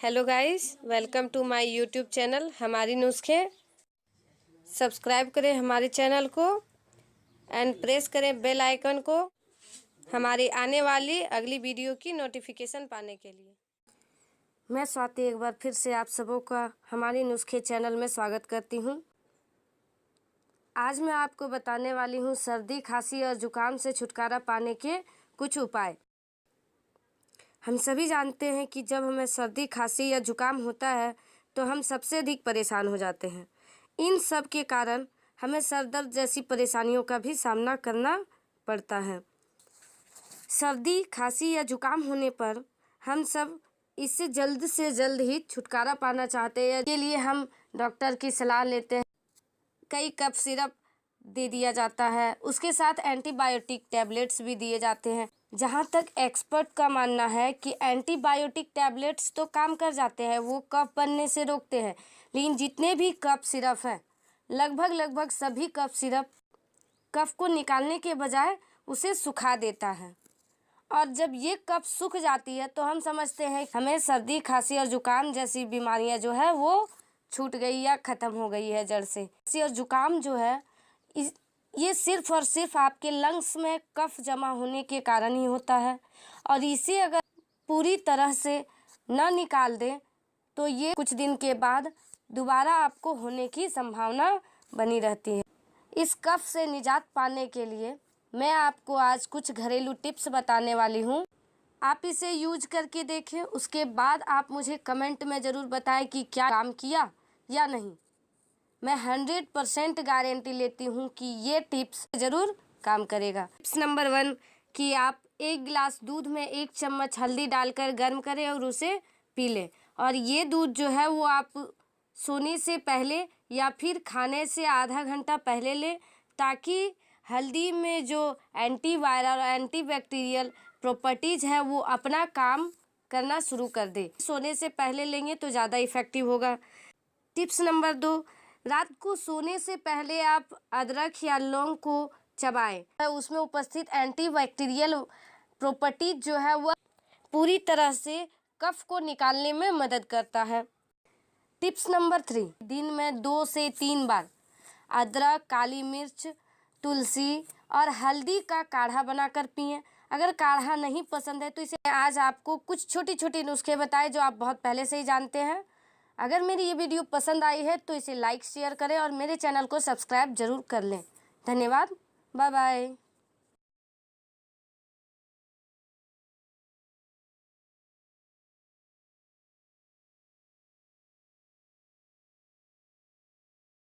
Hello guys, welcome to my YouTube channel हमारी नुस्खे। Subscribe करें हमारे चैनल को एंड प्रेस करें बेल आइकन को हमारी आने वाली अगली वीडियो की नोटिफिकेशन पाने के लिए। मैं स्वाति एक बार फिर से आप सबों का हमारी नुस्खे चैनल में स्वागत करती हूं। आज मैं आपको बताने वाली हूं सर्दी, खांसी और जुकाम से छुटकारा पाने के कुछ उपाय। हम सभी जानते हैं कि जब हमें सर्दी, खांसी या जुकाम होता है तो हम सबसे अधिक परेशान हो जाते हैं। इन सब के कारण हमें सर दर्द जैसी परेशानियों का भी सामना करना पड़ता है। सर्दी, खांसी या जुकाम होने पर हम सब इससे जल्द से जल्द ही छुटकारा पाना चाहते हैं। इसके लिए हम डॉक्टर की सलाह लेते हैं। कई कफ सिरप दे दिया जाता है, उसके साथ एंटीबायोटिक टैबलेट्स भी दिए जाते हैं। जहाँ तक एक्सपर्ट का मानना है कि एंटीबायोटिक टैबलेट्स तो काम कर जाते हैं, वो कफ बनने से रोकते हैं, लेकिन जितने भी कफ सिरप हैं लगभग सभी कफ सिरप कफ को निकालने के बजाय उसे सुखा देता है। और जब ये कफ सूख जाती है तो हम समझते हैं हमें सर्दी, खांसी और जुकाम जैसी बीमारियां जो है वो छूट गई या ख़त्म हो गई है जड़ से। खांसी और जुकाम जो है ये सिर्फ और सिर्फ आपके लंग्स में कफ जमा होने के कारण ही होता है, और इसे अगर पूरी तरह से न निकाल दें तो ये कुछ दिन के बाद दोबारा आपको होने की संभावना बनी रहती है। इस कफ से निजात पाने के लिए मैं आपको आज कुछ घरेलू टिप्स बताने वाली हूँ। आप इसे यूज करके देखें, उसके बाद आप मुझे कमेंट में ज़रूर बताएं कि क्या काम किया या नहीं। मैं 100% गारंटी लेती हूँ कि ये टिप्स ज़रूर काम करेगा। टिप्स नंबर 1 कि आप 1 गिलास दूध में 1 चम्मच हल्दी डालकर गर्म करें और उसे पी लें। और ये दूध जो है वो आप सोने से पहले या फिर खाने से आधा घंटा पहले लें, ताकि हल्दी में जो एंटीवायरल और एंटीबैक्टीरियल प्रॉपर्टीज़ है वो अपना काम करना शुरू कर दे। सोने से पहले लेंगे तो ज़्यादा इफ़ेक्टिव होगा। टिप्स नंबर 2, रात को सोने से पहले आप अदरक या लौंग को चबाएं। उसमें उपस्थित एंटीबैक्टीरियल प्रॉपर्टीज जो है वह पूरी तरह से कफ को निकालने में मदद करता है। टिप्स नंबर 3, दिन में 2 से 3 बार अदरक, काली मिर्च, तुलसी और हल्दी का काढ़ा बनाकर पिएं। अगर काढ़ा नहीं पसंद है तो इसे आज आपको कुछ छोटी छोटी नुस्खे बताए जो आप बहुत पहले से ही जानते हैं। अगर मेरी ये वीडियो पसंद आई है तो इसे लाइक, शेयर करें और मेरे चैनल को सब्सक्राइब जरूर कर लें। धन्यवाद, बाय बाय।